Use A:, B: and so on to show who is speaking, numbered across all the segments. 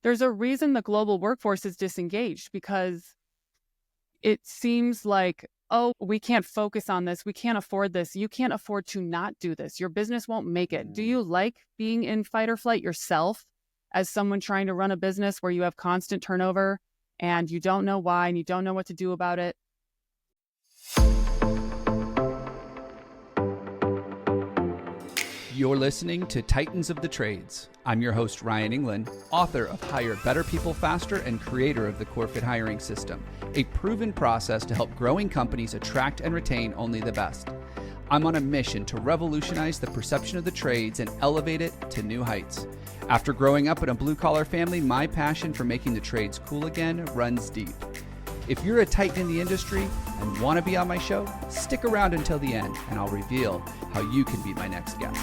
A: There's a reason the global workforce is disengaged, because it seems like, oh, we can't focus on this. We can't afford this. You can't afford to not do this. Your business won't make it. Do you like being in fight or flight yourself as someone trying to run a business where you have constant turnover and you don't know why and you don't know what to do about it?
B: You're listening to Titans of the Trades. I'm your host, Ryan England, author of Hire Better People Faster and creator of the CoreFit Hiring System, a proven process to help growing companies attract and retain only the best. I'm on a mission to revolutionize the perception of the trades and elevate it to new heights. After growing up in a blue-collar family, my passion for making the trades cool again runs deep. If you're a titan in the industry and want to be on my show, stick around until the end and I'll reveal how you can be my next guest.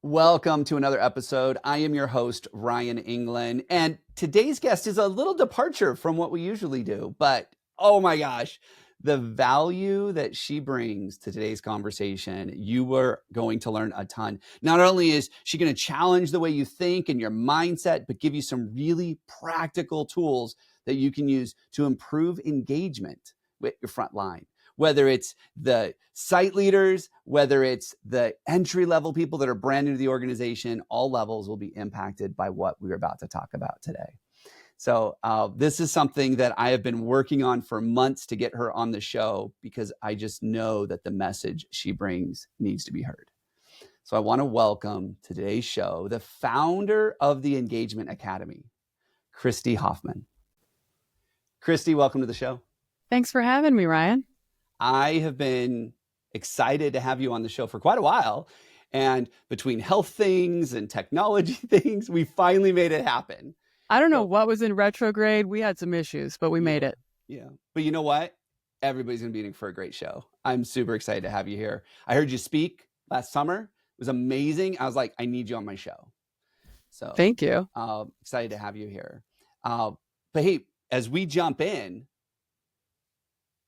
B: Welcome to another episode. I am your host, Ryan England, and today's guest is a little departure from what we usually do, but oh my gosh, the value that she brings to today's conversation, you are going to learn a ton. Not only is she going to challenge the way you think and your mindset, but give you some really practical tools that you can use to improve engagement with your front line. Whether it's the site leaders, whether it's the entry-level people that are brand new to the organization, all levels will be impacted by what we're about to talk about today. So this is something that I have been working on for months to get her on the show because I just know that the message she brings needs to be heard. So I want to welcome to today's show the founder of the Engagement Academy, Christie Hoffman. Christie, welcome to the show.
A: Thanks for having me, Ryan.
B: I have been excited to have you on the show for quite a while. And between health things and technology things, we finally made it happen.
A: I don't know what was in retrograde. We had some issues, but we made it.
B: Yeah. But you know what? Everybody's going to be in for a great show. I'm super excited to have you here. I heard you speak last summer. It was amazing. I was like, I need you on my show. So
A: thank you.
B: Excited to have you here. But hey, as we jump in,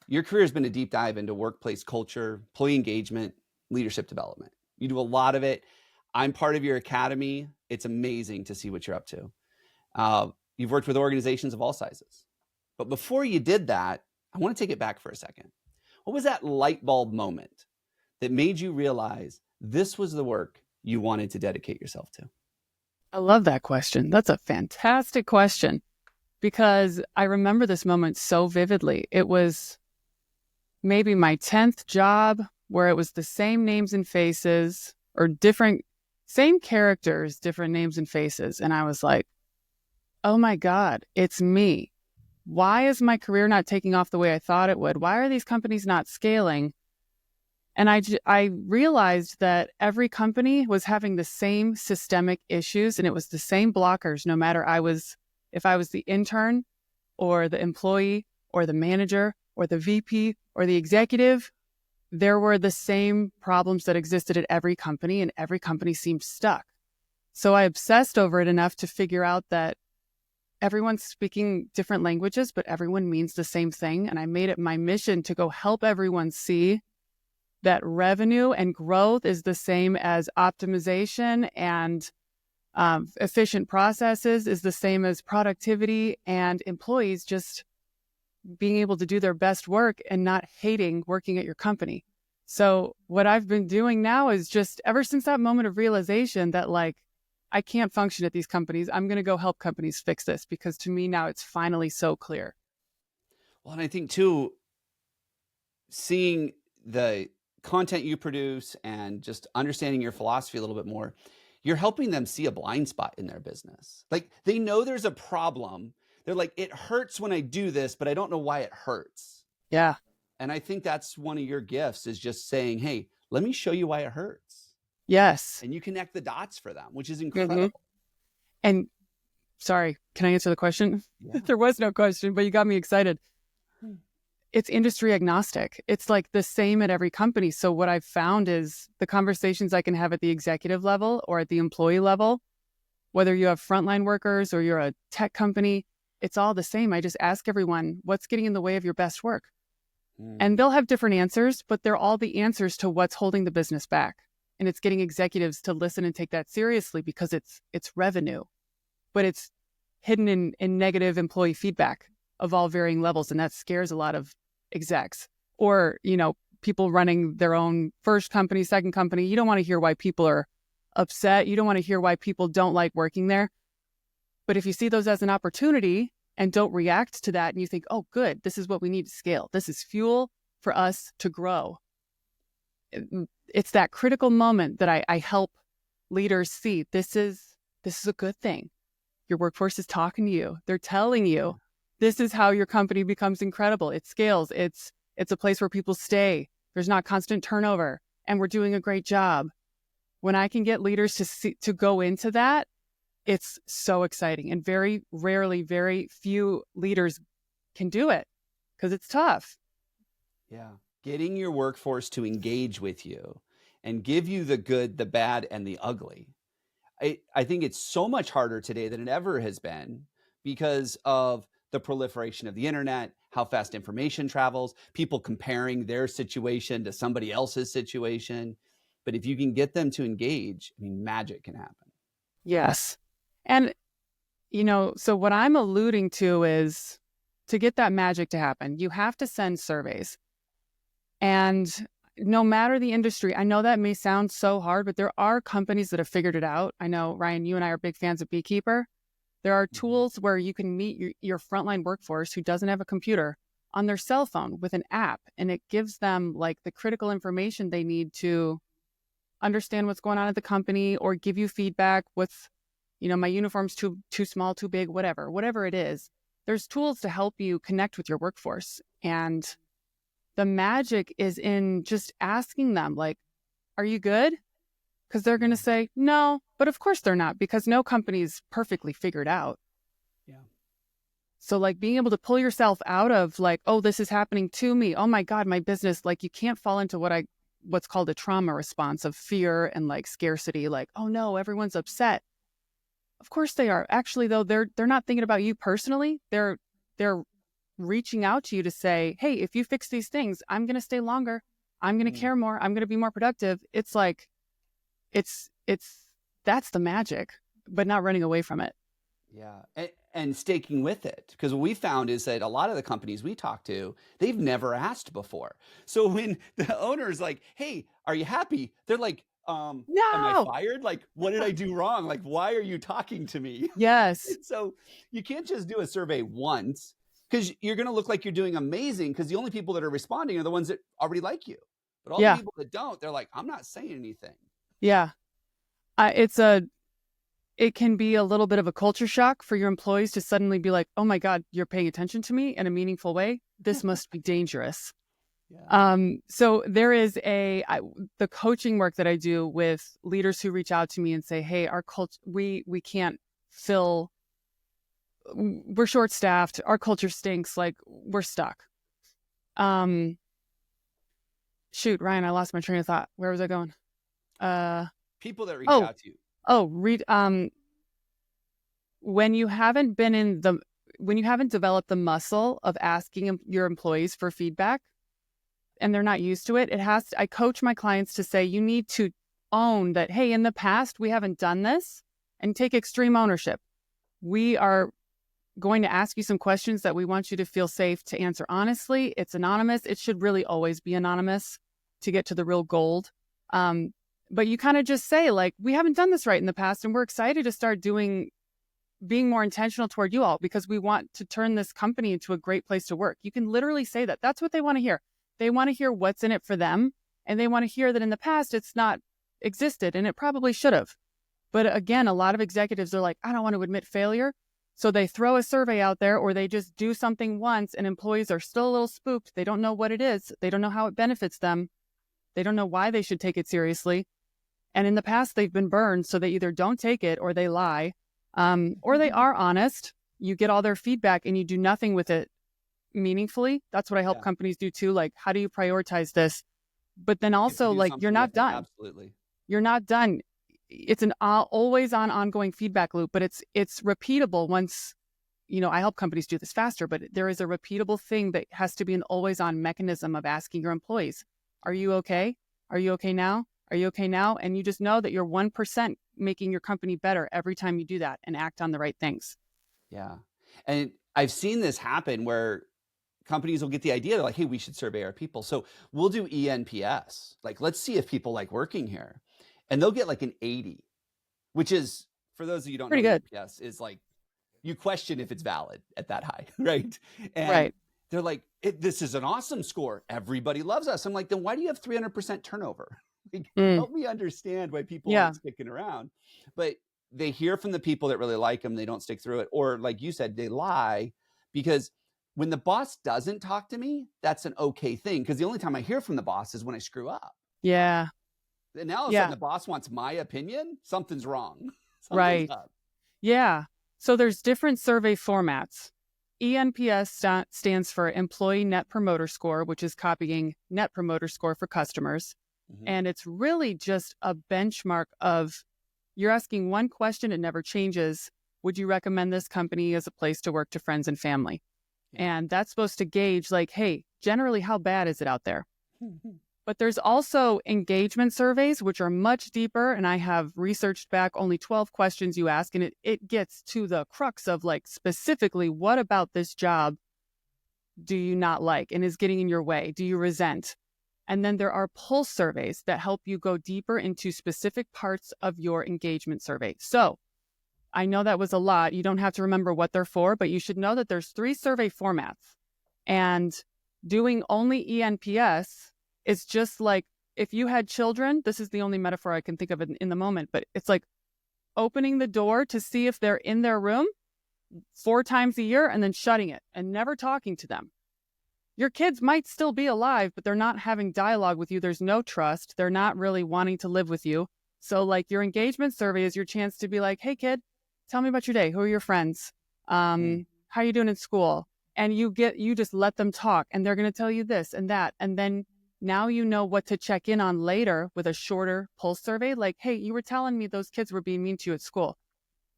B: your career has been a deep dive into workplace culture, employee engagement, leadership development. You do a lot of it. I'm part of your academy. It's amazing to see what you're up to. You've worked with organizations of all sizes. But before you did that, I want to take it back for a second. What was that light bulb moment that made you realize this was the work you wanted to dedicate yourself to?
A: I love that question. That's a fantastic question because I remember this moment so vividly. It was maybe my 10th job where it was the same names and faces or same characters, different names and faces. And I was like, oh my God, it's me. Why is my career not taking off the way I thought it would? Why are these companies not scaling? And I realized that every company was having the same systemic issues and it was the same blockers, no matter if I was the intern or the employee or the manager or the VP or the executive, there were the same problems that existed at every company and every company seemed stuck. So I obsessed over it enough to figure out that everyone's speaking different languages, but everyone means the same thing. And I made it my mission to go help everyone see that revenue and growth is the same as optimization and efficient processes is the same as productivity and employees just being able to do their best work and not hating working at your company. So what I've been doing now is just ever since that moment of realization that I can't function at these companies. I'm going to go help companies fix this because to me now it's finally so clear.
B: Well, and I think too, seeing the content you produce and just understanding your philosophy a little bit more, you're helping them see a blind spot in their business. Like they know there's a problem. They're like, it hurts when I do this, but I don't know why it hurts.
A: Yeah.
B: And I think that's one of your gifts is just saying, hey, let me show you why it hurts.
A: Yes.
B: And you connect the dots for them, which is incredible.
A: Mm-hmm. And sorry, can I answer the question? Yeah. There was no question, but you got me excited. It's industry agnostic. It's like the same at every company. So what I've found is the conversations I can have at the executive level or at the employee level, whether you have frontline workers or you're a tech company, it's all the same. I just ask everyone, what's getting in the way of your best work? And they'll have different answers, but they're all the answers to what's holding the business back. and it's getting executives to listen and take that seriously because it's revenue, but it's hidden in negative employee feedback of all varying levels. And that scares a lot of execs or, people running their own first company, second company. You don't want to hear why people are upset. You don't want to hear why people don't like working there. But if you see those as an opportunity and don't react to that and you think, oh, good, this is what we need to scale. This is fuel for us to grow. It's that critical moment that I help leaders see. This is a good thing. Your workforce is talking to you. They're telling you this is how your company becomes incredible. It scales. It's a place where people stay. There's not constant turnover, and we're doing a great job. When I can get leaders to go into that, it's so exciting. And very rarely, very few leaders can do it because it's tough.
B: Yeah. Getting your workforce to engage with you and give you the good, the bad, and the ugly. I think it's so much harder today than it ever has been because of the proliferation of the internet, how fast information travels, people comparing their situation to somebody else's situation. But if you can get them to engage, magic can happen.
A: Yes. And, so what I'm alluding to is to get that magic to happen, you have to send surveys. And no matter the industry, I know that may sound so hard, but there are companies that have figured it out. I know, Ryan, you and I are big fans of Beekeeper. There are tools where you can meet your frontline workforce who doesn't have a computer on their cell phone with an app, and it gives them like the critical information they need to understand what's going on at the company or give you feedback with, my uniform's too small, too big, whatever it is. There's tools to help you connect with your workforce. And the magic is in just asking them, like, are you good? Because they're going to say, no, but of course they're not, because no company's perfectly figured out.
B: Yeah.
A: So like being able to pull yourself out of like, oh, this is happening to me. Oh my God, my business, like you can't fall into what's called a trauma response of fear and like scarcity. Like, oh no, everyone's upset. Of course they are. Actually, though, they're not thinking about you personally. They're reaching out to you to say, hey, if you fix these things, I'm going to stay longer. I'm going to care more. I'm going to be more productive. It's like, that's the magic, but not running away from it.
B: Yeah. And sticking with it. Because what we found is that a lot of the companies we talk to, they've never asked before. So when the owner's like, hey, are you happy? They're like, am I
A: No.
B: fired? Like, what did I do wrong? Like, why are you talking to me?
A: Yes.
B: And so you can't just do a survey once because you're going to look like you're doing amazing because the only people that are responding are the ones that already like you. But all the people that don't, they're like, I'm not saying anything.
A: Yeah. It can be a little bit of a culture shock for your employees to suddenly be like, oh my God, you're paying attention to me in a meaningful way. This must be dangerous. Yeah. So there is the coaching work that I do with leaders who reach out to me and say, hey, our culture, we can't fill, we're short staffed. Our culture stinks. Like we're stuck. Shoot, Ryan, I lost my train of thought. Where was I going?
B: People that reach out to you.
A: When you haven't developed the muscle of asking your employees for feedback and they're not used to it, I coach my clients to say, you need to own that, hey, in the past, we haven't done this, and take extreme ownership. We are going to ask you some questions that we want you to feel safe to answer honestly. It's anonymous. It should really always be anonymous to get to the real gold. But you kind of just say, like, we haven't done this right in the past, and we're excited to start being more intentional toward you all because we want to turn this company into a great place to work. You can literally say that. That's what they want to hear. They want to hear what's in it for them, and they want to hear that in the past it's not existed, and it probably should have. But again, a lot of executives are like, I don't want to admit failure. So they throw a survey out there, or they just do something once, and employees are still a little spooked. They don't know what it is. They don't know how it benefits them. They don't know why they should take it seriously. And in the past, they've been burned, so they either don't take it or they lie, or they are honest. You get all their feedback and you do nothing with it meaningfully. That's what I help companies do too. Like, how do you prioritize this? But then also, like, you're not done.
B: Absolutely.
A: You're not done. It's an always on ongoing feedback loop, but it's repeatable once, I help companies do this faster, but there is a repeatable thing that has to be an always on mechanism of asking your employees, are you okay? Are you okay now? Are you okay now? And you just know that you're 1% making your company better every time you do that and act on the right things.
B: Yeah. And I've seen this happen where companies will get the idea, they're like, hey, we should survey our people. So we'll do ENPS. Like, let's see if people like working here. And they'll get like an 80, which is, for those of you who don't know,
A: Pretty good.
B: ENPS is like, you question if it's valid at that high, right? And
A: Right.
B: they're like, this is an awesome score. Everybody loves us. I'm like, then why do you have 300% turnover? Like,
A: Mm.
B: help me understand why people
A: Yeah.
B: aren't sticking around. But they hear from the people that really like them, they don't stick through it. Or like you said, they lie, because when the boss doesn't talk to me, that's an okay thing. Because the only time I hear from the boss is when I screw up.
A: Yeah.
B: And now all of a sudden
A: Yeah.
B: the boss wants my opinion. Something's wrong. Something's
A: Right.
B: up.
A: Yeah. So there's different survey formats. ENPS stands for Employee Net Promoter Score, which is copying Net Promoter Score for customers.
B: Mm-hmm.
A: And it's really just a benchmark of, you're asking one question, it never changes. Would you recommend this company as a place to work to friends and family?
B: Yeah.
A: And that's supposed to gauge like, hey, generally, how bad is it out there? But there's also engagement surveys, which are much deeper. And I have researched back only 12 questions you ask. And it gets to the crux of like, specifically, what about this job do you not like and is getting in your way? Do you resent? And then there are pulse surveys that help you go deeper into specific parts of your engagement survey. So I know that was a lot. You don't have to remember what they're for, but you should know that there's 3 survey formats. And doing only ENPS is just like if you had children, this is the only metaphor I can think of in the moment, but it's like opening the door to see if they're in their room 4 times a year and then shutting it and never talking to them. Your kids might still be alive, but they're not having dialogue with you. There's no trust. They're not really wanting to live with you. So like your engagement survey is your chance to be like, hey kid, tell me about your day. Who are your friends? How are you doing in school? And you just let them talk and they're going to tell you this and that. And then now you know what to check in on later with a shorter pulse survey. Like, hey, you were telling me those kids were being mean to you at school.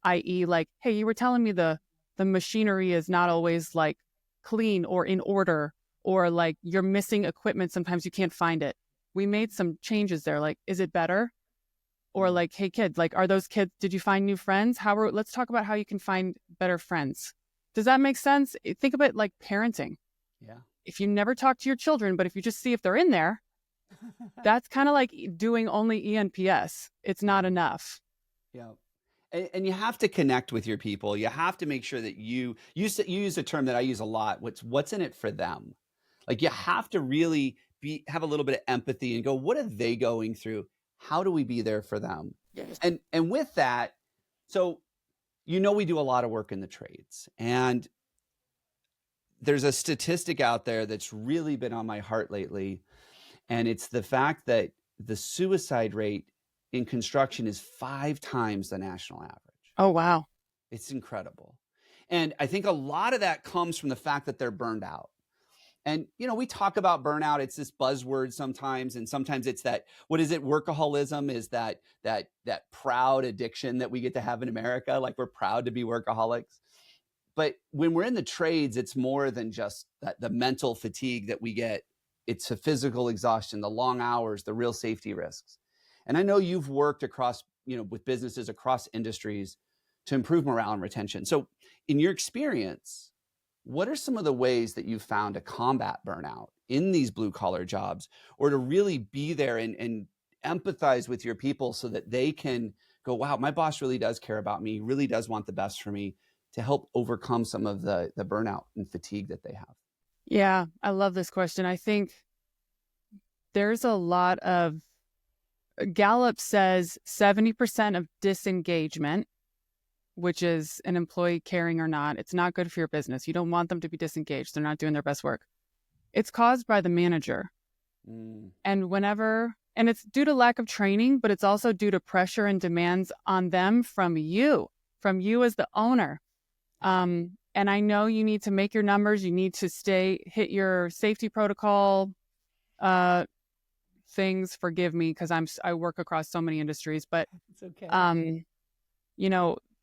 A: I.e. like, hey, you were telling me the machinery is not always like clean or in order, or like you're missing equipment. Sometimes you can't find it. We made some changes there. Like, is it better? Or like, hey kid, like, are those kids, did you find new friends? Let's talk about how you can find better friends. Does that make sense? Think of it like parenting.
B: Yeah.
A: If you never talk to your children, but if you just see if they're in there, that's kind of like doing only ENPS. It's not enough.
B: Yeah. And you have to connect with your people. You have to make sure that you use a term that I use a lot. What's in it for them? Like you have to really have a little bit of empathy and go, what are they going through? How do we be there for them?
A: Yes.
B: And with that, so we do a lot of work in the trades, and there's a statistic out there that's really been on my heart lately, and it's the fact that the suicide rate in construction is 5 times the national average.
A: Oh, wow.
B: It's incredible. And I think a lot of that comes from the fact that they're burned out. And, we talk about burnout. It's this buzzword sometimes. And sometimes it's that, what is it? Workaholism is that proud addiction that we get to have in America. Like we're proud to be workaholics. But when we're in the trades, it's more than just the mental fatigue that we get. It's the physical exhaustion, the long hours, the real safety risks. And I know you've worked across, with businesses across industries to improve morale and retention. So in your experience, what are some of the ways that you've found to combat burnout in these blue collar jobs, or to really be there and empathize with your people so that they can go, wow, my boss really does care about me, really does want the best for me, to help overcome some of the burnout and fatigue that they have?
A: Yeah, I love this question. I think there's a lot of, Gallup says 70% of disengagement, which is an employee caring or not, it's not good for your business. You don't want them to be disengaged. They're not doing their best work. It's caused by the manager. And it's due to lack of training, but it's also due to pressure and demands on them from you as the owner. And I know you need to make your numbers. You need to hit your safety protocol things. Forgive me, because I work across so many industries, but
B: it's okay.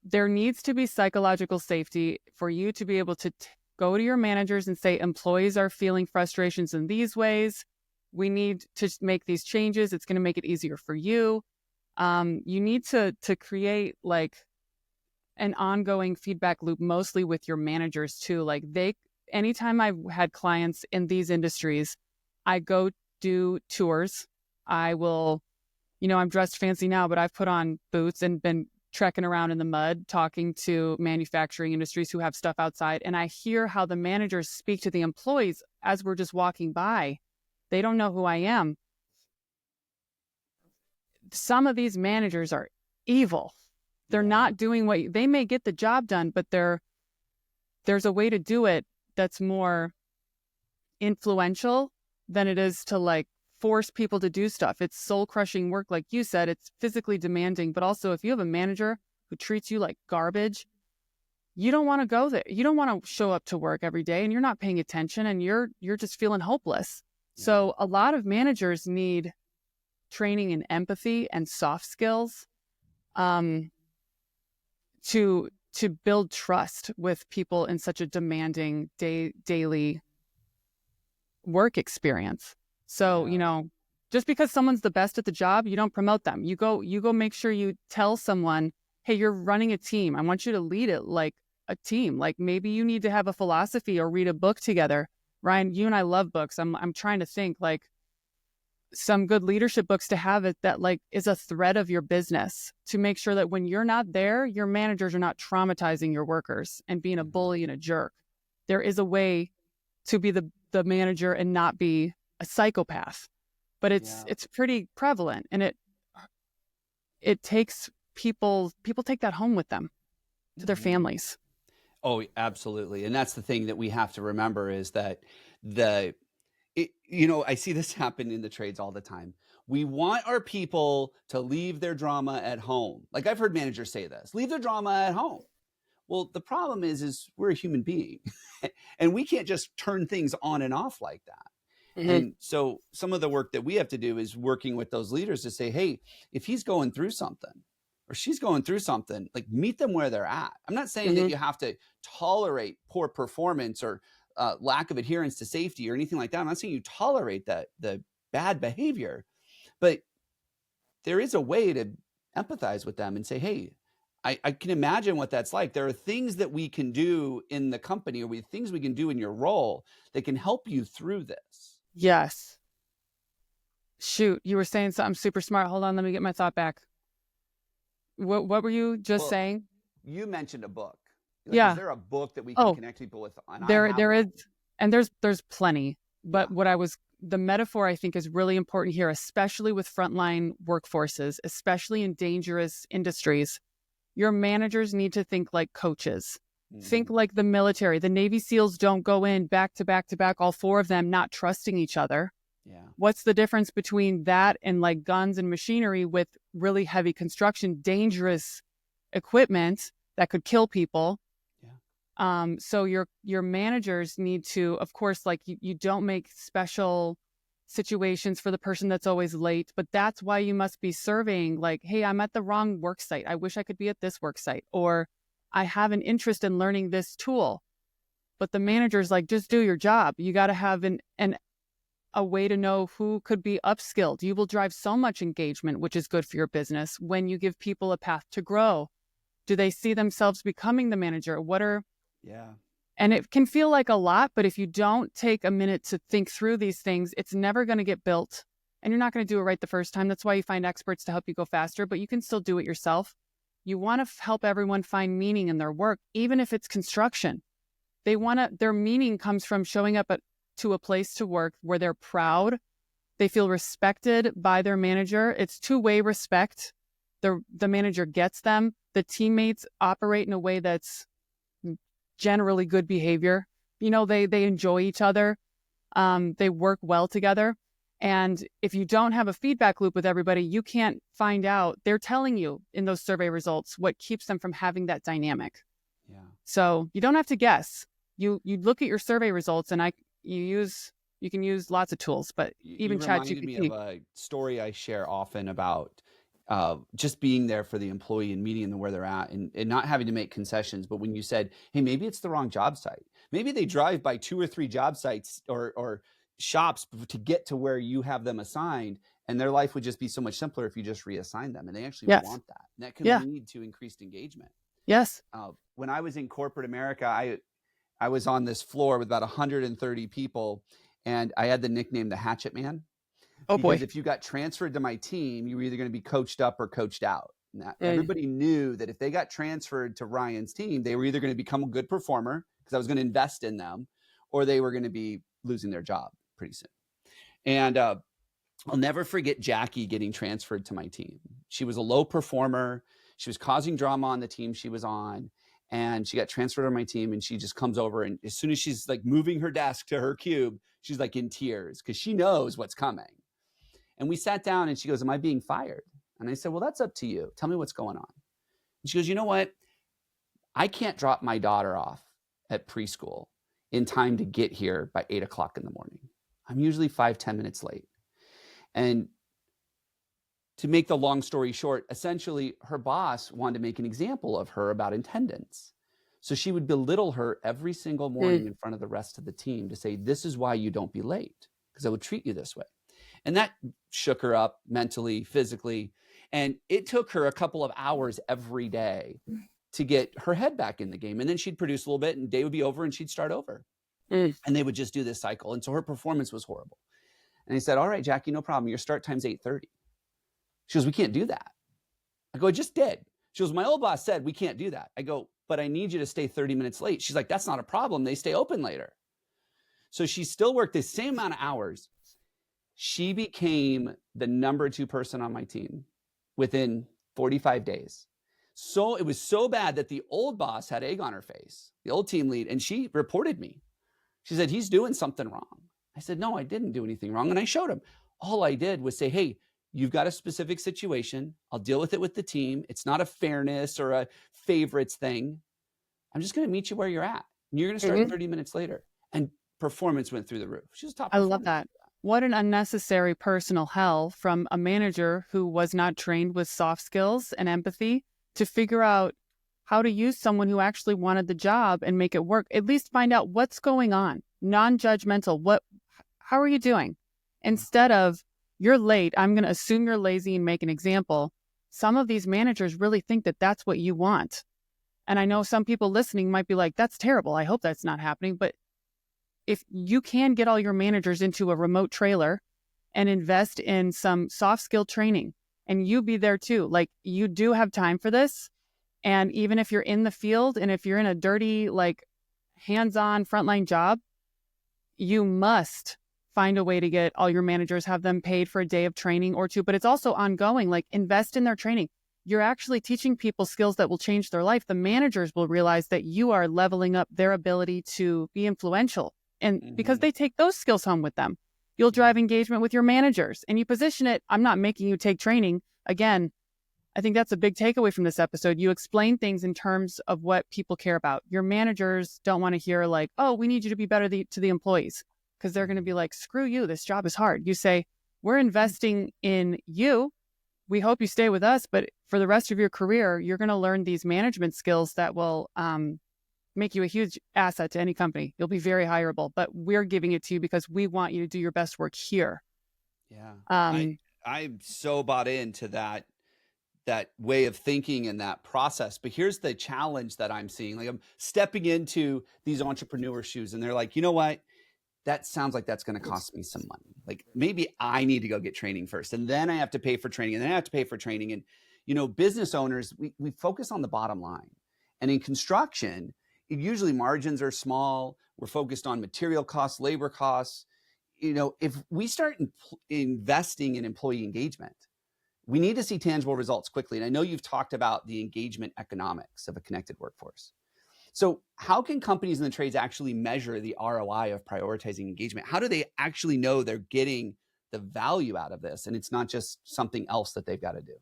A: There needs to be psychological safety for you to be able to go to your managers and say, employees are feeling frustrations in these ways. we need to make these changes. It's going to make it easier for you. You need to create like an ongoing feedback loop, mostly with your managers too. Like anytime I've had clients in these industries, I go do tours. I will, I'm dressed fancy now, but I've put on boots and been trekking around in the mud, talking to manufacturing industries who have stuff outside. And I hear how the managers speak to the employees as we're just walking by. They don't know who I am. Some of these managers are evil. They're not doing they may get the job done, but there's a way to do it that's more influential than it is to like force people to do stuff. It's soul crushing work. Like you said, it's physically demanding, but also if you have a manager who treats you like garbage, you don't want to go there. You don't want to show up to work every day and you're not paying attention and you're just feeling hopeless. Yeah. So a lot of managers need training in empathy and soft skills to build trust with people in such a demanding daily work experience. So, just because someone's the best at the job, you don't promote them. You go make sure you tell someone, hey, you're running a team. I want you to lead it like a team. Like maybe you need to have a philosophy or read a book together. Ryan, you and I love books. I'm trying to think like some good leadership books to have it that like is a thread of your business to make sure that when you're not there, your managers are not traumatizing your workers and being a bully and a jerk. There is a way to be the manager and not be a psychopath, but it's pretty prevalent, and it takes people take that home with them to their families.
B: Oh, absolutely. And that's the thing that we have to remember is that I see this happen in the trades all the time. We want our people to leave their drama at home. Like I've heard managers say this, leave their drama at home. Well, the problem is we're a human being and we can't just turn things on and off like that. Mm-hmm. And so some of the work that we have to do is working with those leaders to say, hey, if he's going through something or she's going through something, like meet them where they're at. I'm not saying that you have to tolerate poor performance or lack of adherence to safety or anything like that. I'm not saying you tolerate the bad behavior, but there is a way to empathize with them and say, hey, I can imagine what that's like. There are things that we can do in the company or things we can do in your role that can help you through this.
A: Yes. Shoot, you were saying something super smart. Hold on, let me get my thought back. What were you just saying?
B: You mentioned a book.
A: Like,
B: is there a book that we can connect people with?
A: There is, and there's plenty. But the metaphor I think is really important here, especially with frontline workforces, especially in dangerous industries. Your managers need to think like coaches. Mm-hmm. Think like the military. The Navy SEALs don't go in back to back to back, all four of them not trusting each other. Yeah. What's the difference between that and like guns and machinery with really heavy construction, dangerous equipment that could kill people? Yeah. So your managers need to, of course, like you don't make special situations for the person that's always late, but that's why you must be surveying like, hey, I'm at the wrong work site. I wish I could be at this work site, or I have an interest in learning this tool. But the manager's like, just do your job. You got to have a way to know who could be upskilled. You will drive so much engagement, which is good for your business when you give people a path to grow. Do they see themselves becoming the manager? And it can feel like a lot, but if you don't take a minute to think through these things, it's never going to get built. And you're not going to do it right the first time. That's why you find experts to help you go faster, but you can still do it yourself. You want to help everyone find meaning in their work, even if it's construction. Their meaning comes from showing up to a place to work where they're proud. They feel respected by their manager. It's two-way respect. The manager gets them. The teammates operate in a way that's generally good behavior. They enjoy each other. They work well together. And if you don't have a feedback loop with everybody, you can't find out. They're telling you in those survey results what keeps them from having that dynamic. Yeah. So you don't have to guess. You look at your survey results, and you can use lots of tools, but even ChatGPT.
B: You reminded me of a story I share often about just being there for the employee and meeting them where they're at and not having to make concessions. But when you said, hey, maybe it's the wrong job site, maybe they drive by 2 or 3 job sites or shops to get to where you have them assigned, and their life would just be so much simpler if you just reassign them. And they actually
A: Yes.
B: want that. And that can
A: Yeah.
B: lead to increased engagement.
A: Yes.
B: When I was in corporate America, I was on this floor with about 130 people, and I had the nickname the Hatchet Man.
A: Oh
B: Because
A: boy.
B: if you got transferred to my team, you were either going to be coached up or coached out. And
A: Mm.
B: everybody knew that if they got transferred to Ryan's team, they were either going to become a good performer because I was going to invest in them, or they were going to be losing their job pretty soon. And I'll never forget Jackie getting transferred to my team. She was a low performer. She was causing drama on the team she was on. And she got transferred to my team, and she just comes over. And as soon as she's like moving her desk to her cube, she's like in tears because she knows what's coming. And we sat down, and she goes, "Am I being fired?" And I said, "Well, that's up to you. Tell me what's going on." And she goes, "You know what? I can't drop my daughter off at preschool in time to get here by 8:00 in the morning. I'm usually 5-10 minutes late." And to make the long story short, essentially her boss wanted to make an example of her about attendance. So she would belittle her every single morning in front of the rest of the team to say, "This is why you don't be late, because I would treat you this way." And that shook her up mentally, physically. And it took her a couple of hours every day to get her head back in the game. And then she'd produce a little bit, and day would be over, and she'd start over. And they would just do this cycle. And so her performance was horrible. And I said, "All right, Jackie, no problem. Your start time's 8:30. She goes, "We can't do that." I go, "I just did." She goes, "My old boss said we can't do that." I go, "But I need you to stay 30 minutes late." She's like, "That's not a problem. They stay open later." So she still worked the same amount of hours. She became the number 2 person on my team within 45 days. So it was so bad that the old boss had egg on her face, the old team lead, and she reported me. She said, "He's doing something wrong." I said, "No, I didn't do anything wrong." And I showed him. All I did was say, "Hey, you've got a specific situation. I'll deal with it with the team. It's not a fairness or a favorites thing. I'm just going to meet you where you're at. And you're going to start 30 minutes later." And performance went through the roof. She was a top
A: I
B: performer.
A: love that. What an unnecessary personal hell from a manager who was not trained with soft skills and empathy to figure out how to use someone who actually wanted the job and make it work. At least find out what's going on. Non-judgmental. How are you doing? Instead of, "You're late, I'm going to assume you're lazy and make an example." Some of these managers really think that that's what you want. And I know some people listening might be like, "That's terrible. I hope that's not happening." But if you can get all your managers into a remote trailer and invest in some soft skill training, and you be there too, like, you do have time for this. And even if you're in the field and if you're in a dirty, like, hands-on frontline job, you must find a way to get all your managers, have them paid for a day of training or two, but it's also ongoing. Like, invest in their training. You're actually teaching people skills that will change their life. The managers will realize that you are leveling up their ability to be influential. And because they take those skills home with them, you'll drive engagement with your managers, and you position it. I'm not making you take training. Again, I think that's a big takeaway from this episode. You explain things in terms of what people care about. Your managers don't want to hear like, "Oh, we need you to be better to the employees," because they're going to be like, "Screw you. This job is hard." You say, "We're investing in you. We hope you stay with us, but for the rest of your career, you're going to learn these management skills that will make you a huge asset to any company. You'll be very hireable, but we're giving it to you because we want you to do your best work here."
B: Yeah. I'm so bought into that way of thinking and that process. But here's the challenge that I'm seeing. Like, I'm stepping into these entrepreneur shoes, and they're like, "You know what? That sounds like that's going to cost me some money. Like, maybe I need to go get training first, and then I have to pay for training, and then I have to pay for training." And, business owners, we focus on the bottom line. And in construction, usually margins are small. We're focused on material costs, labor costs. If we start investing in employee engagement, we need to see tangible results quickly. And I know you've talked about the engagement economics of a connected workforce. So how can companies in the trades actually measure the ROI of prioritizing engagement? How do they actually know they're getting the value out of this, and it's not just something else that they've got to do?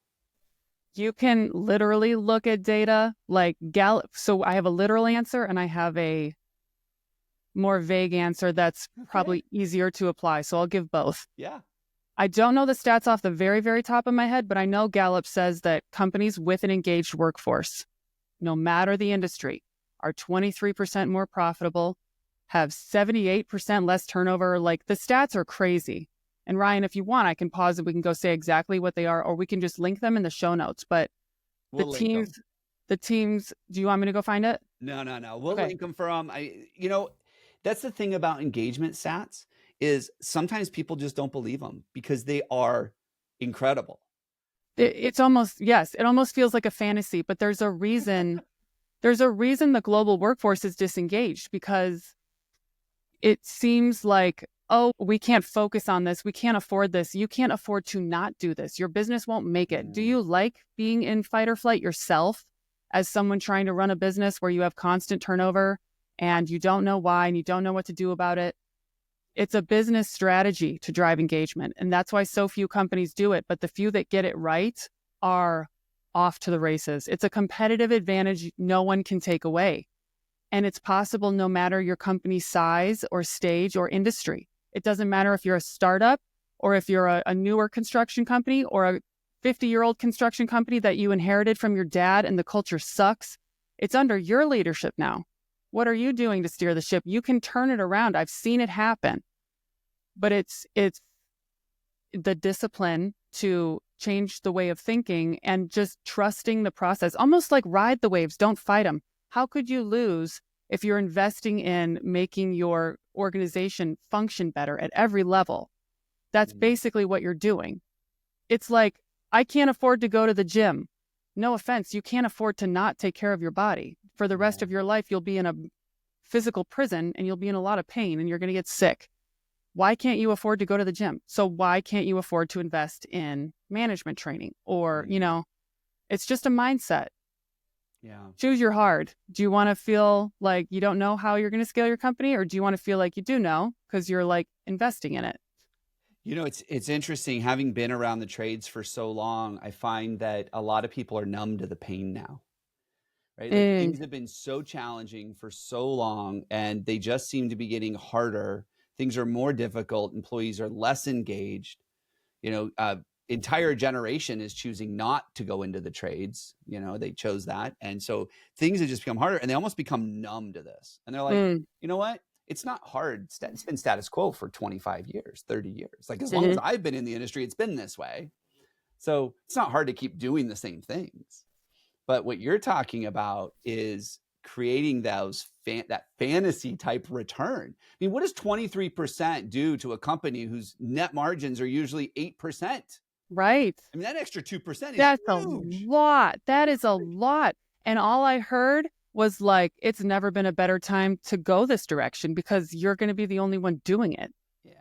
A: You can literally look at data like Gallup. So I have a literal answer and I have a more vague answer that's probably easier to apply. So I'll give both.
B: Yeah.
A: I don't know the stats off the very, very top of my head, but I know Gallup says that companies with an engaged workforce, no matter the industry, are 23% more profitable, have 78% less turnover. Like, the stats are crazy. And Ryan, if you want, I can pause and we can go say exactly what they are, or we can just link them in the show notes. But the
B: We'll link
A: teams,
B: them.
A: the teams, do you want me to go find it?
B: No. We'll
A: Okay.
B: link them from. That's the thing about engagement stats is sometimes people just don't believe them because they are incredible.
A: It's almost, yes, it almost feels like a fantasy, but there's a reason. There's a reason the global workforce is disengaged, because it seems like, oh, we can't focus on this. We can't afford this. You can't afford to not do this. Your business won't make it. Do you like being in fight or flight yourself as someone trying to run a business where you have constant turnover and you don't know why and you don't know what to do about it? It's a business strategy to drive engagement. And that's why so few companies do it. But the few that get it right are off to the races. It's a competitive advantage no one can take away. And it's possible no matter your company's size or stage or industry. It doesn't matter if you're a startup or if you're a newer construction company or a 50-year-old construction company that you inherited from your dad and the culture sucks. It's under your leadership now. What are you doing to steer the ship? You can turn it around. I've seen it happen. But it's the discipline to change the way of thinking and just trusting the process. Almost like ride the waves, don't fight them. How could you lose if you're investing in making your organization function better at every level? That's basically what you're doing. It's like, I can't afford to go to the gym. No offense, you can't afford to not take care of your body. For the rest of your life, you'll be in a physical prison and you'll be in a lot of pain and you're going to get sick. Why can't you afford to go to the gym? So why can't you afford to invest in management training? Or, it's just a mindset.
B: Yeah.
A: Choose your hard. Do you want to feel like you don't know how you're going to scale your company? Or do you want to feel like you do know because you're like investing in it?
B: It's interesting having been around the trades for so long. I find that a lot of people are numb to the pain now, right? Like things have been so challenging for so long and they just seem to be getting harder. Things are more difficult. Employees are less engaged. Entire generation is choosing not to go into the trades. They chose that. And so things have just become harder and they almost become numb to this. And they're like, you know what? It's not hard. It's been status quo for 25 years, 30 years. Like as long as I've been in the industry, it's been this way. So it's not hard to keep doing the same things. But what you're talking about is creating that fantasy type return. I mean, what does 23% do to a company whose net margins are usually 8%?
A: Right.
B: I mean, that extra 2% is
A: That's
B: huge.
A: a lot. That is a lot. And all I heard was like, it's never been a better time to go this direction because you're going to be the only one doing it.
B: Yeah.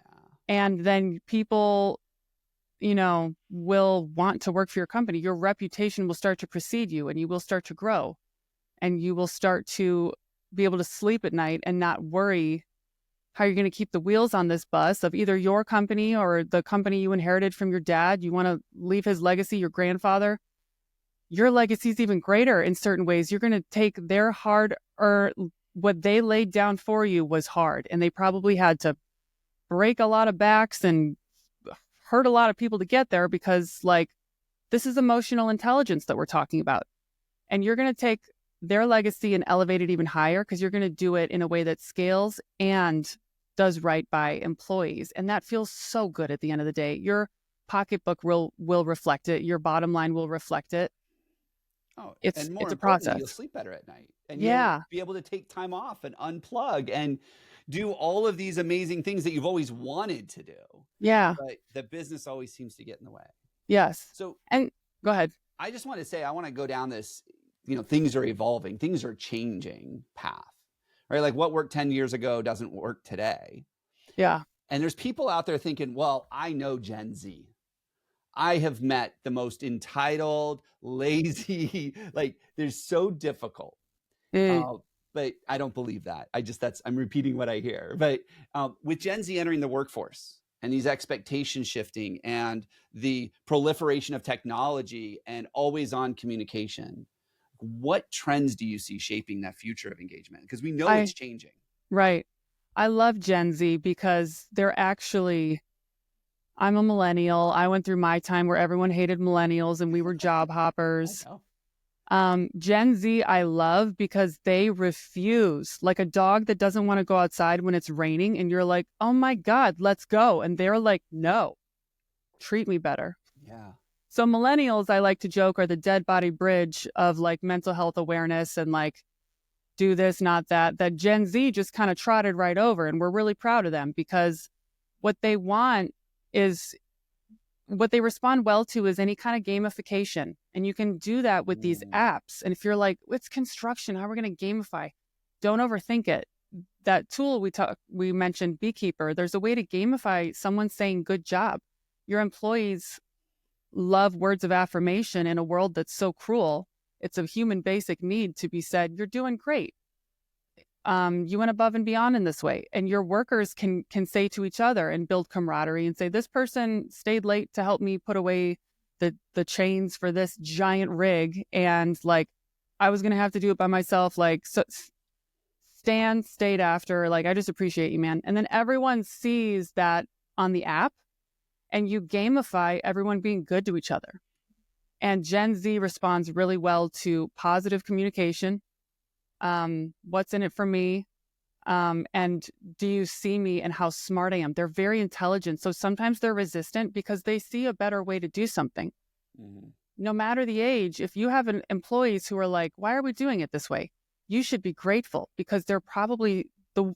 A: And then people, will want to work for your company. Your reputation will start to precede you and you will start to grow and you will start to be able to sleep at night and not worry how you're going to keep the wheels on this bus of either your company or the company you inherited from your dad. You want to leave his legacy, your grandfather. Your legacy is even greater in certain ways. You're going to take their what they laid down for you was hard. And they probably had to break a lot of backs and hurt a lot of people to get there because this is emotional intelligence that we're talking about. And you're going to take their legacy and elevate it even higher because you're going to do it in a way that scales and does right by employees. And that feels so good at the end of the day. Your pocketbook will reflect it. Your bottom line will reflect it.
B: Oh,
A: It's
B: and more
A: a
B: importantly,
A: process.
B: you'll sleep better at night and
A: Yeah.
B: you'll be able to take time off and unplug and do all of these amazing things that you've always wanted to do.
A: Yeah.
B: But the business always seems to get in the way.
A: Yes.
B: So,
A: and go ahead.
B: I just want to say, I want to go down this, things are evolving, things are changing path, right? Like what worked 10 years ago doesn't work today.
A: Yeah.
B: And there's people out there thinking, well, I know Gen Z. I have met the most entitled, lazy, like they're so difficult. But I don't believe that. I'm repeating what I hear. But with Gen Z entering the workforce and these expectations shifting and the proliferation of technology and always on communication, what trends do you see shaping that future of engagement? Because we know it's changing.
A: Right. I love Gen Z because I'm a millennial. I went through my time where everyone hated millennials and we were job hoppers. Gen Z, I love because they refuse, like a dog that doesn't want to go outside when it's raining. And you're like, oh my God, let's go. And they're like, no, treat me better.
B: Yeah.
A: So millennials, I like to joke, are the dead body bridge of like mental health awareness and like do this, not that. That Gen Z just kind of trotted right over. And we're really proud of them because what they want is what they respond well to is any kind of gamification. And you can do that with these apps. And if you're like, it's construction, how are we going to gamify? Don't overthink it. That tool we mentioned, Beekeeper, there's a way to gamify someone saying good job. Your employees love words of affirmation in a world that's so cruel. It's a human basic need to be said, you're doing great. You went above and beyond in this way. And your workers can say to each other and build camaraderie and say, this person stayed late to help me put away the chains for this giant rig. And like, I was going to have to do it by myself. Like, so Stan stayed after, like, I just appreciate you, man. And then everyone sees that on the app and you gamify everyone being good to each other. And Gen Z responds really well to positive communication. What's in it for me? And do you see me and how smart I am? They're very intelligent. So sometimes they're resistant because they see a better way to do something. Mm-hmm. No matter the age, if you have employees who are like, why are we doing it this way? You should be grateful because they're probably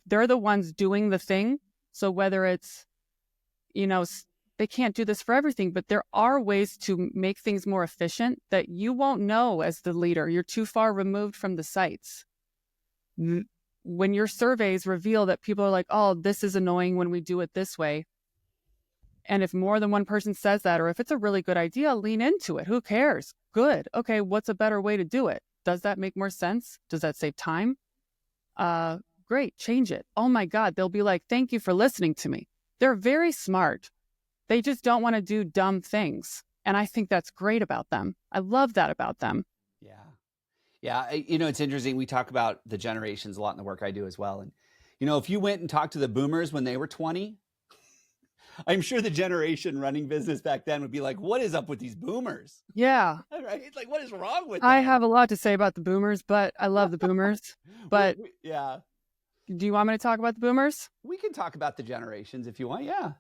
A: they're the ones doing the thing. So whether it's, they can't do this for everything, but there are ways to make things more efficient that you won't know as the leader. You're too far removed from the sites. When your surveys reveal that people are like, oh, this is annoying when we do it this way. And if more than one person says that, or if it's a really good idea, lean into it. Who cares? Good. Okay, what's a better way to do it? Does that make more sense? Does that save time? Great, change it. Oh my God, they'll be like, thank you for listening to me. They're very smart. They just don't want to do dumb things. And I think that's great about them. I love that about them.
B: Yeah. Yeah. It's interesting. We talk about the generations a lot in the work I do as well. And, if you went and talked to the boomers when they were 20, I'm sure the generation running business back then would be like, what is up with these boomers?
A: Yeah.
B: Right? Like, what is wrong with them?
A: I have a lot to say about the boomers, but I love the boomers. But
B: yeah.
A: Do you want me to talk about the boomers?
B: We can talk about the generations if you want. Yeah.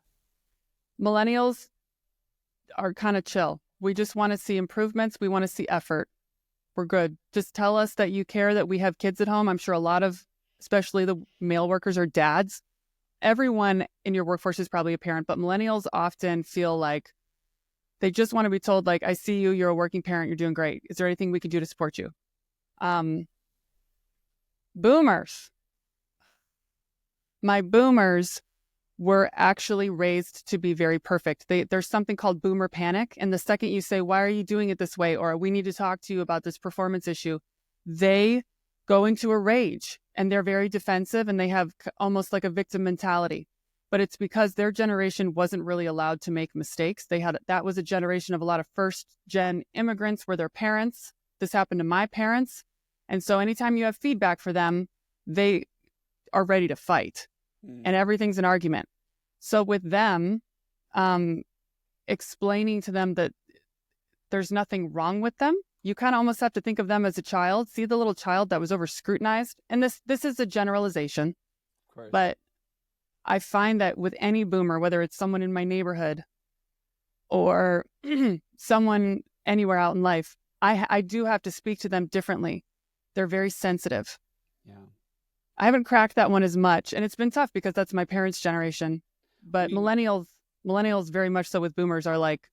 A: Millennials are kind of chill. We just want to see improvements. We want to see effort. We're good. Just tell us that you care that we have kids at home. I'm sure a lot of, especially the male workers, are dads. Everyone in your workforce is probably a parent, but millennials often feel like they just want to be told, like, I see you, you're a working parent, you're doing great. Is there anything we can do to support you? Boomers. My boomers were actually raised to be very perfect. There's something called boomer panic. And the second you say, why are you doing it this way? Or we need to talk to you about this performance issue, they go into a rage and they're very defensive and they have almost like a victim mentality. But it's because their generation wasn't really allowed to make mistakes. That was a generation of a lot of first gen immigrants where their parents. This happened to my parents. And so anytime you have feedback for them, they are ready to fight. And everything's an argument. So with them, explaining to them that there's nothing wrong with them, you kind of almost have to think of them as a child. See the little child that was over scrutinized? And this is a generalization. Of course. But I find that with any boomer, whether it's someone in my neighborhood or someone anywhere out in life, I do have to speak to them differently. They're very sensitive. Yeah. I haven't cracked that one as much, and it's been tough because that's my parents' generation. But millennials very much so with boomers are like,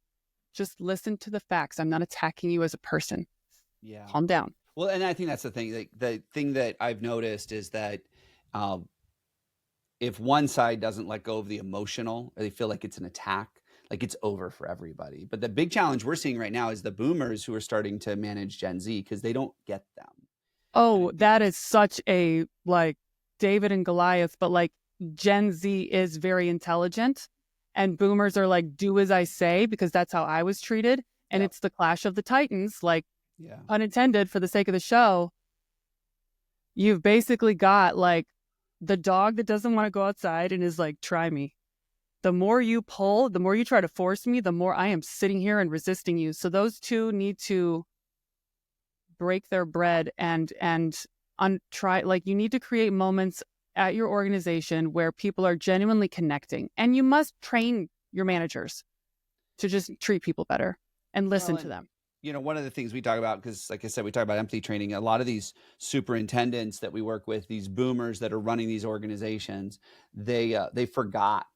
A: just listen to the facts. I'm not attacking you as a person. Yeah. Calm down.
B: Well, and I think that's the thing. Like, the thing that I've noticed is that if one side doesn't let go of the emotional, or they feel like it's an attack, like it's over for everybody. But the big challenge we're seeing right now is the boomers who are starting to manage Gen Z because they don't get them.
A: Oh, that is such a, like, David and Goliath, but like Gen Z is very intelligent and boomers are like, do as I say, because that's how I was treated. And It's the clash of the titans, like, pun intended, for the sake of the show. You've basically got like the dog that doesn't want to go outside and is like, try me. The more you pull, the more you try to force me, the more I am sitting here and resisting you. So those two need to break their bread and try, like, you need to create moments at your organization where people are genuinely connecting, and you must train your managers to just treat people better and listen
B: Well,
A: to
B: and
A: them.
B: one of the things we talk about, because like I said, we talk about empathy training. A lot of these superintendents that we work with, these boomers that are running these organizations, they forgot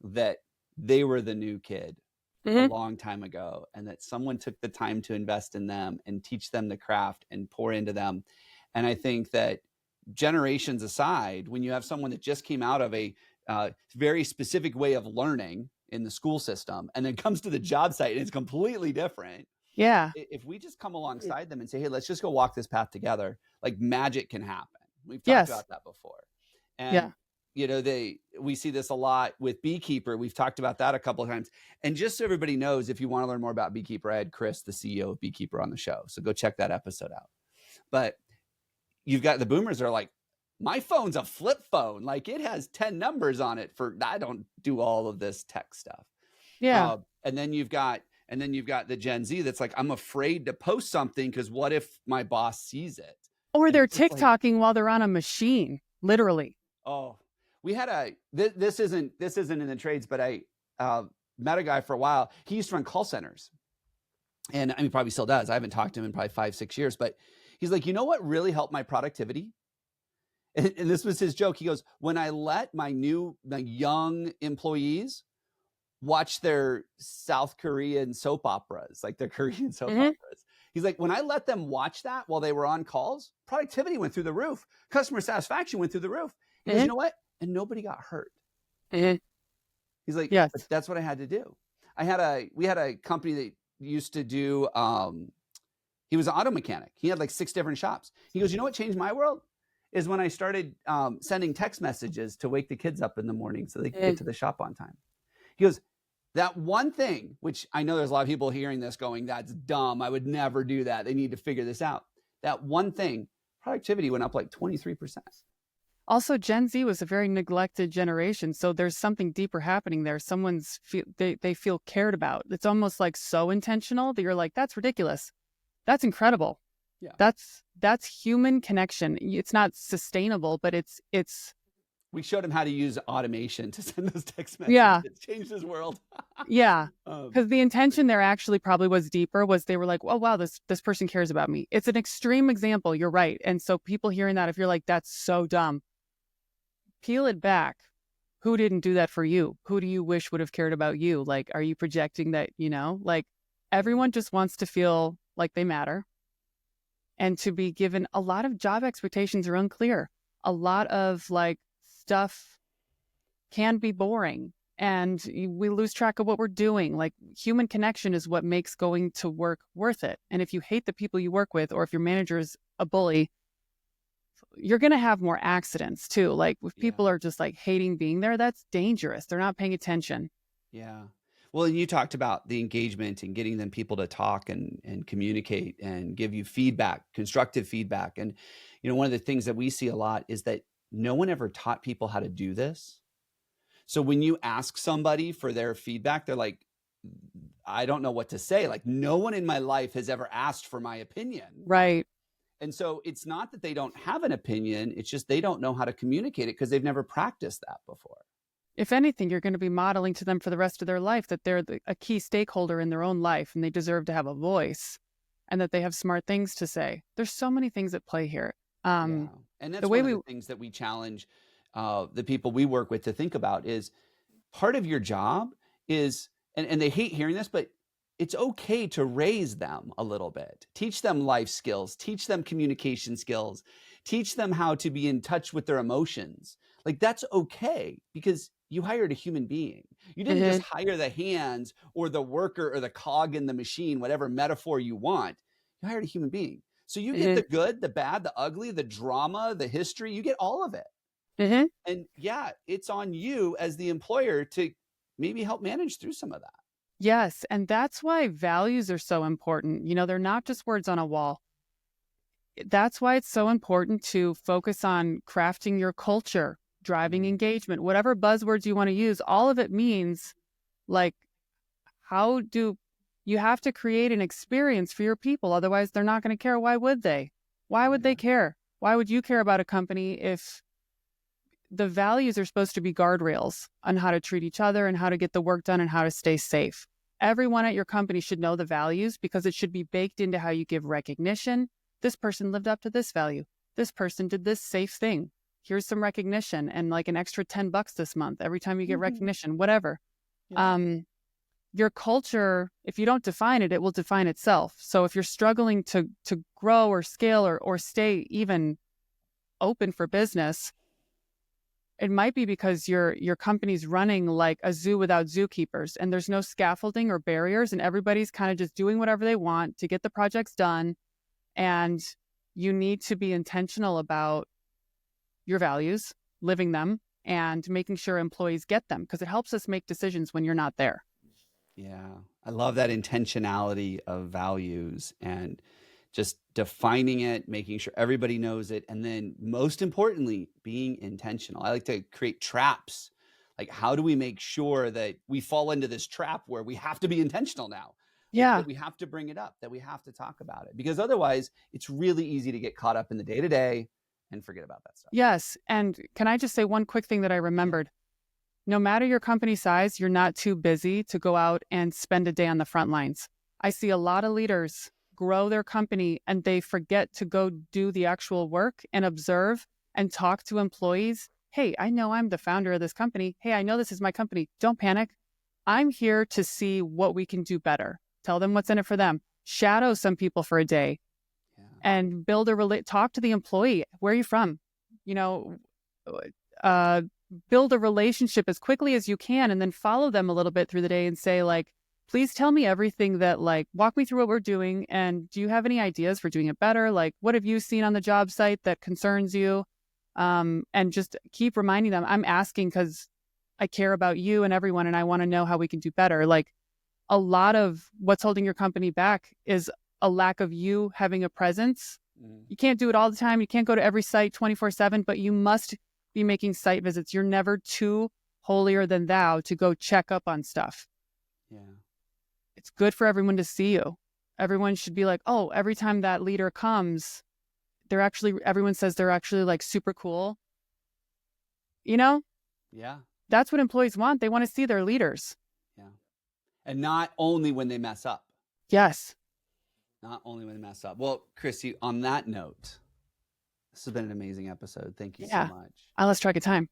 B: that they were the new kid a
A: Mm-hmm.
B: long time ago, and that someone took the time to invest in them and teach them the craft and pour into them. And I think that, generations aside, when you have someone that just came out of a very specific way of learning in the school system and then comes to the job site and it's completely different,
A: Yeah.
B: if we just come alongside them and say, hey, let's just go walk this path together, like, magic can happen. We've talked
A: Yes.
B: about that before.
A: Yeah.
B: And we see this a lot with Beekeeper. We've talked about that a couple of times. And just so everybody knows, if you want to learn more about Beekeeper, I had Chris, the CEO of Beekeeper, on the show, so go check that episode out. But you've got the boomers that are like, my phone's a flip phone, like, it has 10 numbers on it. For I don't do all of this tech stuff.
A: Yeah.
B: And then you've got the Gen Z that's like, I'm afraid to post something because what if my boss sees it?
A: Or
B: And
A: they're
B: it's just like,
A: TikToking while they're on a machine, literally.
B: oh, we had this isn't in the trades, but I met a guy for a while. He used to run call centers, and I mean, probably still does. I haven't talked to him in probably 5-6 years, but he's like, you know what really helped my productivity? And this was his joke. He goes, when I let my young employees watch their South Korean soap operas, like their Korean soap
A: Mm-hmm.
B: operas. He's like, when I let them watch that while they were on calls, productivity went through the roof. Customer satisfaction went through the roof. He goes, you know what? And nobody got hurt.
A: Mm-hmm.
B: He's like,
A: Yes.
B: but that's what I had to do. We had a company that used to do, he was an auto mechanic. He had like 6 different shops. He goes, you know what changed my world? Is when I started sending text messages to wake the kids up in the morning so they could get to the shop on time. He goes, that one thing, which I know there's a lot of people hearing this going, that's dumb, I would never do that, they need to figure this out. That one thing, productivity went up like 23%.
A: Also, Gen Z was a very neglected generation, so there's something deeper happening there. They feel cared about. It's almost like so intentional that you're like, that's ridiculous. That's incredible.
B: Yeah.
A: That's human connection. It's not sustainable, but it's
B: we showed him how to use automation to send those text messages.
A: Yeah.
B: It's changed his world.
A: Yeah. Because the intention there actually probably was deeper, was they were like, oh, wow, this person cares about me. It's an extreme example. You're right. And so people hearing that, if you're like, that's so dumb, peel it back. Who didn't do that for you? Who do you wish would have cared about you? Like, are you projecting that, like, everyone just wants to feel like they matter, and to be given a lot of job expectations are unclear. A lot of like stuff can be boring, and we lose track of what we're doing. Like, human connection is what makes going to work worth it. And if you hate the people you work with, or if your manager is a bully, you're going to have more accidents too. Like, if people are just like hating being there, that's dangerous. They're not paying attention.
B: Yeah. Well, and you talked about the engagement and getting them people to talk and communicate and give you feedback, constructive feedback. And, one of the things that we see a lot is that no one ever taught people how to do this. So when you ask somebody for their feedback, they're like, I don't know what to say. Like, no one in my life has ever asked for my opinion.
A: Right.
B: And so it's not that they don't have an opinion. It's just they don't know how to communicate it because they've never practiced that before.
A: If anything, you're going to be modeling to them for the rest of their life that they're a key stakeholder in their own life, and they deserve to have a voice, and that they have smart things to say. There's so many things at play here.
B: And that's one of the things that we challenge the people we work with to think about is part of your job is, and they hate hearing this, but it's okay to raise them a little bit. Teach them life skills, teach them communication skills, teach them how to be in touch with their emotions. Like, that's okay, because you hired a human being. You didn't just hire the hands or the worker or the cog in the machine, whatever metaphor you want. You hired a human being. So you get the good, the bad, the ugly, the drama, the history, you get all of it. And yeah, it's on you as the employer to maybe help manage through some of that.
A: Yes. And that's why values are so important. They're not just words on a wall. That's why it's so important to focus on crafting your culture, driving engagement, whatever buzzwords you want to use. All of it means, like, how do You have to create an experience for your people. Otherwise, they're not going to care. Why would they? Why would they care? Why would you care about a company if the values are supposed to be guardrails on how to treat each other and how to get the work done and how to stay safe? Everyone at your company should know the values because it should be baked into how you give recognition. This person lived up to this value. This person did this safe thing. Here's some recognition and like an extra $10 this month every time you get recognition, whatever. Yeah. Your culture, if you don't define it, it will define itself. So if you're struggling to grow or scale or stay even open for business, it might be because your company's running like a zoo without zookeepers, and there's no scaffolding or barriers, and everybody's kind of just doing whatever they want to get the projects done. And you need to be intentional about your values, living them, and making sure employees get them, because it helps us make decisions when you're not there.
B: Yeah, I love that intentionality of values and just defining it, making sure everybody knows it. And then most importantly, being intentional. I like to create traps. Like, how do we make sure that we fall into this trap where we have to be intentional now?
A: Yeah.
B: That we have to bring it up, that we have to talk about it, because otherwise it's really easy to get caught up in the day-to-day and forget about that stuff.
A: Yes. And can I just say one quick thing that I remembered? No matter your company size, you're not too busy to go out and spend a day on the front lines. I see a lot of leaders grow their company and they forget to go do the actual work and observe and talk to employees. Hey, I know I'm the founder of this company. Hey, I know this is my company. Don't panic. I'm here to see what we can do better. Tell them what's in it for them. Shadow some people for a day and talk to the employee. Where are you from? Build a relationship as quickly as you can, and then follow them a little bit through the day and say, like, please tell me everything that, like, walk me through what we're doing. And do you have any ideas for doing it better? Like, what have you seen on the job site that concerns you? And just keep reminding them, I'm asking because I care about you and everyone, and I want to know how we can do better. Like, a lot of what's holding your company back is a lack of you having a presence. You can't do it all the time. You can't go to every site 24/7, but you must be making site visits. You're never too holier than thou to go check up on stuff.
B: Yeah.
A: It's good for everyone to see you. Everyone should be like, oh, every time that leader comes, everyone says they're actually like super cool. Yeah. That's what employees want. They want to see their leaders.
B: Yeah. And not only when they mess up.
A: Yes.
B: Not only when they mess up. Well, Christie, on that note, this has been an amazing episode. Thank you so much.
A: I lost track of time.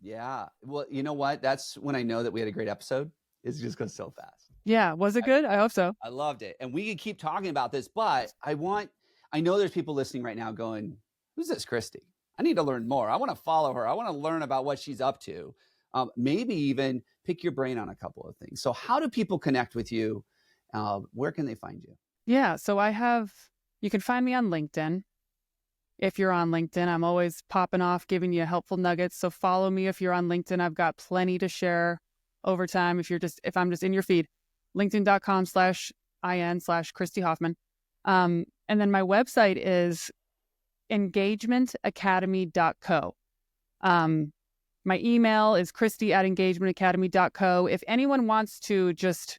B: Yeah. Well, you know what? That's when I know that we had a great episode. It just goes so fast.
A: Yeah. Was it good? I hope so.
B: I loved it. And we could keep talking about this, but I know there's people listening right now going, who's this Christie? I need to learn more. I want to follow her. I want to learn about what she's up to. Maybe even pick your brain on a couple of things. So how do people connect with you? Where can they find you?
A: Yeah. So you can find me on LinkedIn. If you're on LinkedIn, I'm always popping off, giving you helpful nuggets. So follow me if you're on LinkedIn. I've got plenty to share over time. If I'm just in your feed, linkedin.com/IN/Christie Hoffman. And then my website is engagementacademy.co. My email is christie@engagementacademy.co. If anyone wants to just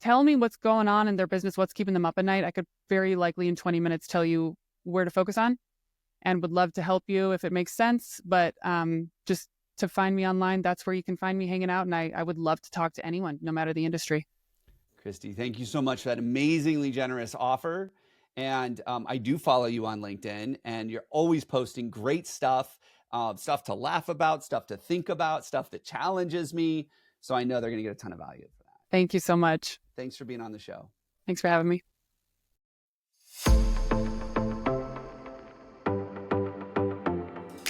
A: tell me what's going on in their business, what's keeping them up at night, I could very likely in 20 minutes tell you where to focus on, and would love to help you if it makes sense. But just to find me online, that's where you can find me hanging out. And I would love to talk to anyone, no matter the industry.
B: Christie, thank you so much for that amazingly generous offer. And I do follow you on LinkedIn, and you're always posting great stuff, stuff to laugh about, stuff to think about, stuff that challenges me. So I know they're going to get a ton of value for that.
A: Thank you so much.
B: Thanks for being on the show.
A: Thanks for having me.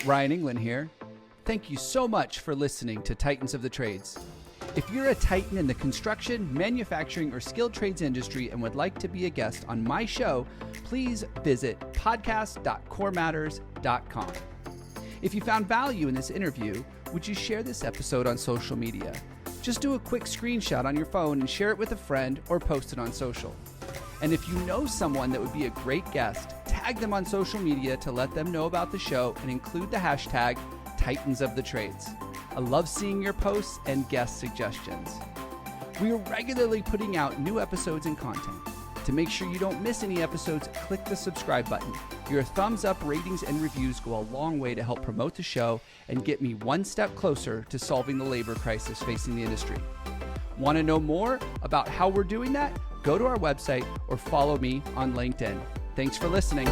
B: Ryan England here. Thank you so much for listening to Titans of the Trades. If you're a titan in the construction, manufacturing, or skilled trades industry and would like to be a guest on my show, please visit podcast.corematters.com. If you found value in this interview, would you share this episode on social media? Just do a quick screenshot on your phone and share it with a friend or post it on social. And if you know someone that would be a great guest, tag them on social media to let them know about the show and include the hashtag Titans of the Trades. I love seeing your posts and guest suggestions. We are regularly putting out new episodes and content. To make sure you don't miss any episodes, click the subscribe button. Your thumbs up, ratings, and reviews go a long way to help promote the show and get me one step closer to solving the labor crisis facing the industry. Want to know more about how we're doing that? Go to our website or follow me on LinkedIn. Thanks for listening.